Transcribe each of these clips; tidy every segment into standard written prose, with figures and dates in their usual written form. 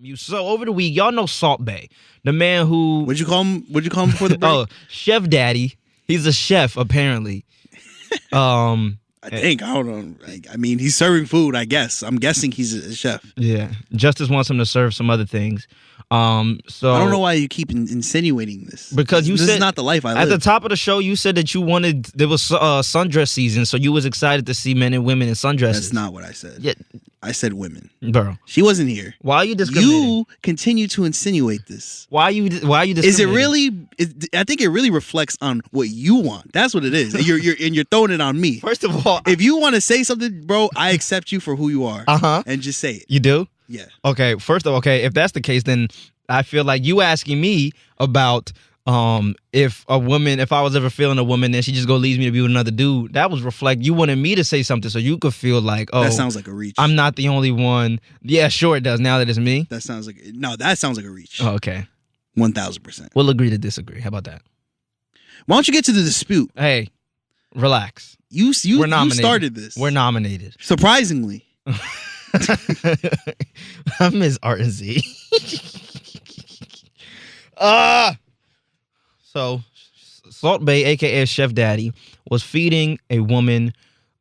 You so over the week, y'all know Salt Bae, the man who What'd you call him before the break? oh, Chef Daddy. He's a chef apparently. I think I don't know. I mean, he's serving food. I guess. I'm guessing he's a chef. Yeah, Justice wants him to serve some other things. So I don't know why you keep insinuating this. Because this said is not the life I live. At the top of the show, you said that you wanted there was sundress season, so you was excited to see men and women in sundresses. That's not what I said. Yeah. I said women. Bro, she wasn't here. Why are you discriminating? You continue to insinuate this. Why are you discriminating? Is it really? I think it really reflects on what you want. That's what it is. And you're throwing it on me. First of all, if you want to say something, bro, I accept you for who you are. And just say it. You do? Yeah. Okay. First of all, if that's the case, then I feel like you asking me about if I was ever feeling a woman and she just leaves me to be with another dude, that was reflect you wanted me to say something so you could feel like, oh, that sounds like a reach. I'm not the only one. Yeah, sure it does. Now that it's me, that sounds like a reach. Oh, okay, 1000%. We'll agree to disagree. How about that? Why don't you get to the dispute? Hey, relax. You started this. We're nominated. Surprisingly. I miss Art and Z. So, Salt Bae, a.k.a. Chef Daddy, was feeding a woman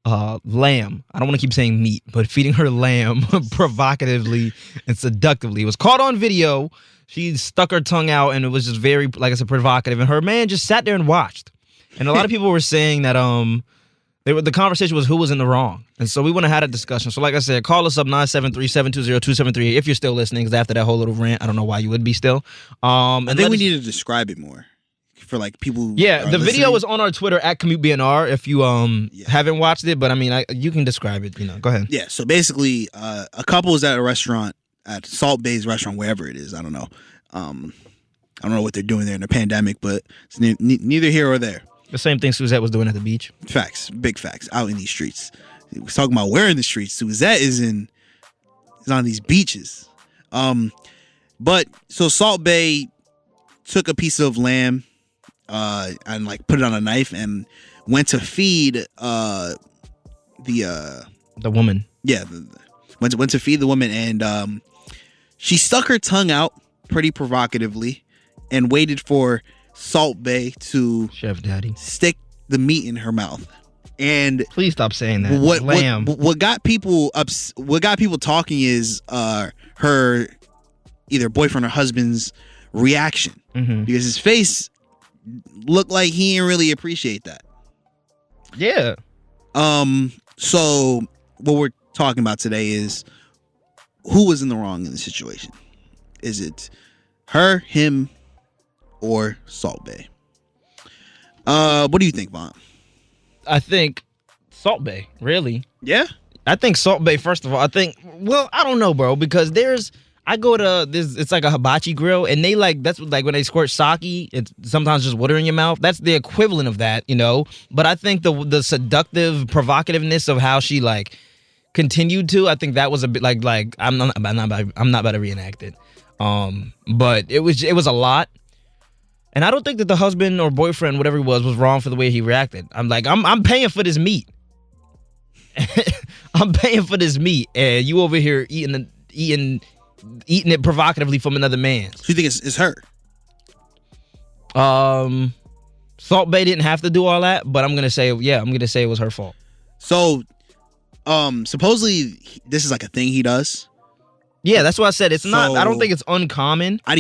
lamb. I don't want to keep saying meat, but feeding her lamb provocatively and seductively. It was caught on video. She stuck her tongue out, and it was just very, like I said, provocative. And her man just sat there and watched. And a lot of people were saying that the conversation was who was in the wrong. And so we went and had a discussion. So like I said, call us up 973-720-273 if you're still listening, because after that whole little rant, I don't know why you would be still. I think we need to describe it more for like people. Yeah, the video is on our Twitter at Commute BNR if you haven't watched it. But I mean, you can describe it. Go ahead. Yeah, so basically a couple is at a restaurant, at Salt Bae's restaurant, wherever it is. I don't know. I don't know what they're doing there in the pandemic, but it's neither here or there. The same thing Suzette was doing at the beach. Facts, big facts, out in these streets. He was talking about where in the streets. Suzette is on these beaches. But so Salt Bae took a piece of lamb and like put it on a knife and went to feed the woman. Yeah, went to feed the woman, and she stuck her tongue out pretty provocatively and waited for Salt Bae to Chef Daddy stick the meat in her mouth. And please stop saying that. What got people talking is her either boyfriend or husband's reaction, because his face looked like he didn't really appreciate that. Yeah. So what we're talking about today is who was in the wrong in the situation. Is it her, him, or Salt Bae? What do you think, Vaughn? I think Salt Bae, really. Yeah? I think Salt Bae, first of all, I don't know, bro, because it's like a hibachi grill, and that's like when they squirt sake, it's sometimes just water in your mouth. That's the equivalent of that, But I think the seductive provocativeness of how she continued to, I think that was a bit like I'm not about to reenact it. But it was a lot. And I don't think that the husband or boyfriend, whatever he was wrong for the way he reacted. I'm like, I'm paying for this meat. I'm paying for this meat, and you over here eating it provocatively from another man. So you think it's her? Salt Bae didn't have to do all that, but I'm gonna say it was her fault. So, supposedly this is like a thing he does. Yeah, that's what I said. It's not. I don't think it's uncommon. I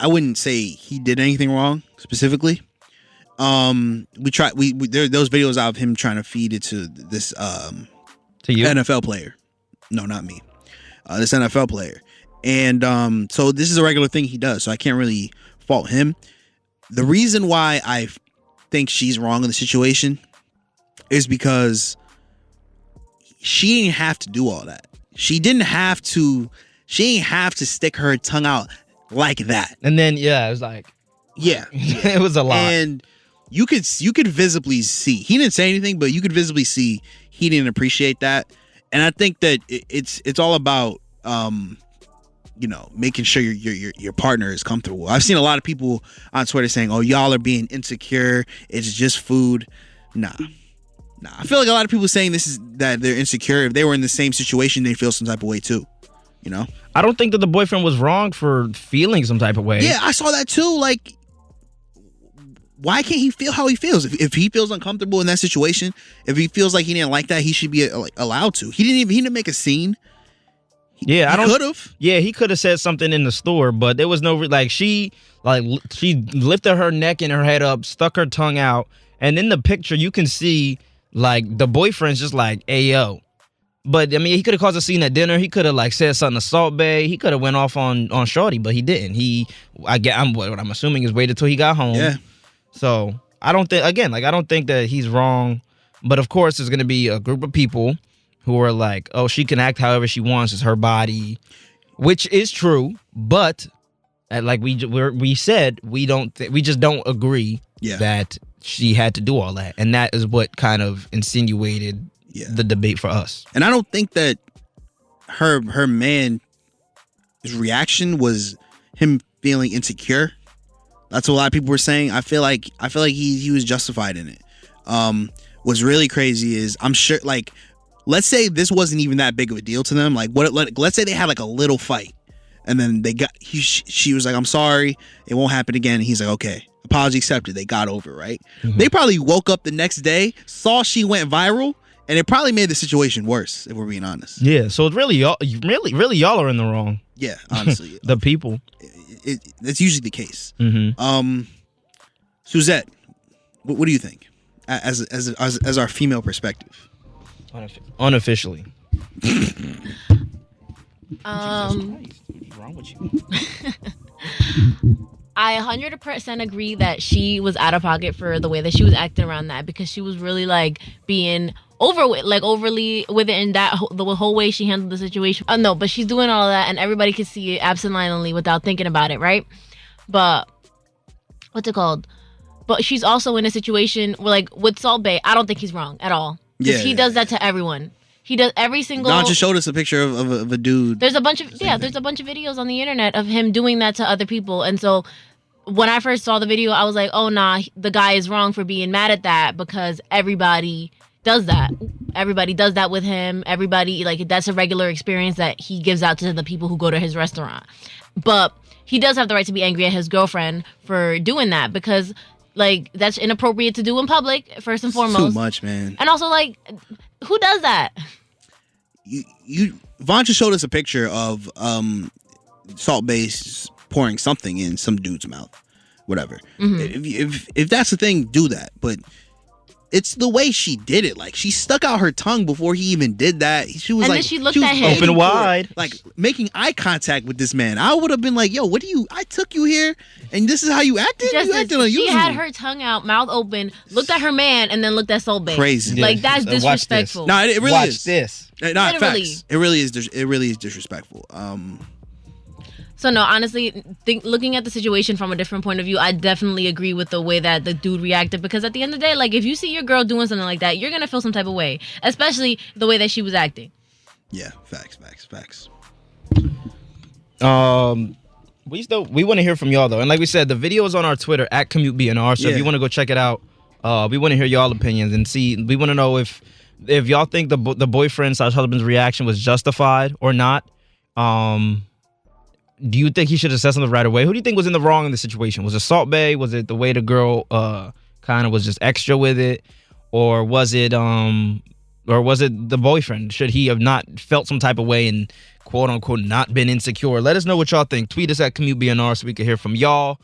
wouldn't say he did anything wrong specifically. We tried. There those videos of him trying to feed it to this to you NFL player. No, not me. This NFL player, and so this is a regular thing he does. So I can't really fault him. The reason why I think she's wrong in the situation is because she didn't have to do all that. She didn't have to stick her tongue out like that. And then it was like, yeah, it was a lot. And you could visibly see, he didn't say anything, but you could visibly see he didn't appreciate that. And I think that it's all about making sure your partner is comfortable. I've seen a lot of people on Twitter saying, "Oh, y'all are being insecure. It's just food." Nah. I feel like a lot of people saying that they're insecure. If they were in the same situation, they feel some type of way too. You know? I don't think that the boyfriend was wrong for feeling some type of way. Yeah, I saw that too. Like, why can't he feel how he feels? If he feels uncomfortable in that situation, if he feels like he didn't like that, he should be allowed to. He didn't make a scene. I don't. Could have. Yeah, he could have said something in the store, but there was no she lifted her neck and her head up, stuck her tongue out, and in the picture you can see like the boyfriend's just like, "Ayo." But I mean, he could have caused a scene at dinner. He could have like said something to Salt Bae. He could have went off on Shorty, but he didn't. What I'm assuming is waited till he got home. Yeah. So I don't think I don't think that he's wrong. But of course, there's gonna be a group of people who are like, "Oh, she can act however she wants. It's her body," which is true. But like we said, we just don't agree that she had to do all that, and that is what kind of insinuated the debate for us. And I don't think that her man's reaction was him feeling insecure. That's what a lot of people were saying. I feel like he was justified in it. What's really crazy is I'm sure, like, let's say this wasn't even that big of a deal to them. Like, let's say they had like a little fight, and then she was like, "I'm sorry, it won't happen again." And he's like, "Okay, apology accepted." They got over it, right? Mm-hmm. They probably woke up the next day, saw she went viral, and it probably made the situation worse, if we're being honest. Yeah, so it's really y'all are in the wrong. Yeah, honestly, the people. That's usually the case. Mm-hmm. Suzette, what do you think, as our female perspective? Unofficially. Jesus Christ, what's wrong with you? I 100% agree that she was out of pocket for the way that she was acting around that, because she was really like being overly with it, and the whole way she handled the situation. No, but she's doing all that and everybody can see it absentmindedly without thinking about it, right? But what's it called? But she's also in a situation where, like, with Salt Bae, I don't think he's wrong at all. Because he does that to everyone. He does every single. Don just showed us a picture of a dude. There's a bunch of videos on the internet of him doing that to other people, and so when I first saw the video, I was like, "Oh nah, the guy is wrong for being mad at that, because everybody does that. Everybody does that with him. Everybody, like, that's a regular experience that he gives out to the people who go to his restaurant." But he does have the right to be angry at his girlfriend for doing that, because, like, that's inappropriate to do in public, first and foremost. Too much, man. And also, like, who does that? Vaughn just showed us a picture of Salt Bae pouring something in some dude's mouth. Whatever. Mm-hmm. If that's the thing, do that. But it's the way she did it. Like, she stuck out her tongue before he even did that. She was then she looked at him open wide, like making eye contact with this man. I would have been like, "Yo, I took you here, and this is how you acted? You acted unusual." She had her tongue out, mouth open, looked at her man, and then looked at Salt Bae. Crazy. Like, that's disrespectful. No, it really watch is. This. Not facts. It really is disrespectful. So no, honestly, looking at the situation from a different point of view, I definitely agree with the way that the dude reacted, because at the end of the day, like, if you see your girl doing something like that, you're gonna feel some type of way, especially the way that she was acting. Yeah, facts. We want to hear from y'all though, and like we said, the video is on our Twitter at Commute BNR. So if you want to go check it out, we want to hear y'all opinions and see. We want to know if y'all think the boyfriend/husband's reaction was justified or not. Do you think he should have said something right away? Who do you think was in the wrong in the situation? Was it Salt Bae? Was it the way the girl kind of was just extra with it, or was it the boyfriend? Should he have not felt some type of way and quote unquote not been insecure? Let us know what y'all think. Tweet us at Commute BNR so we can hear from y'all.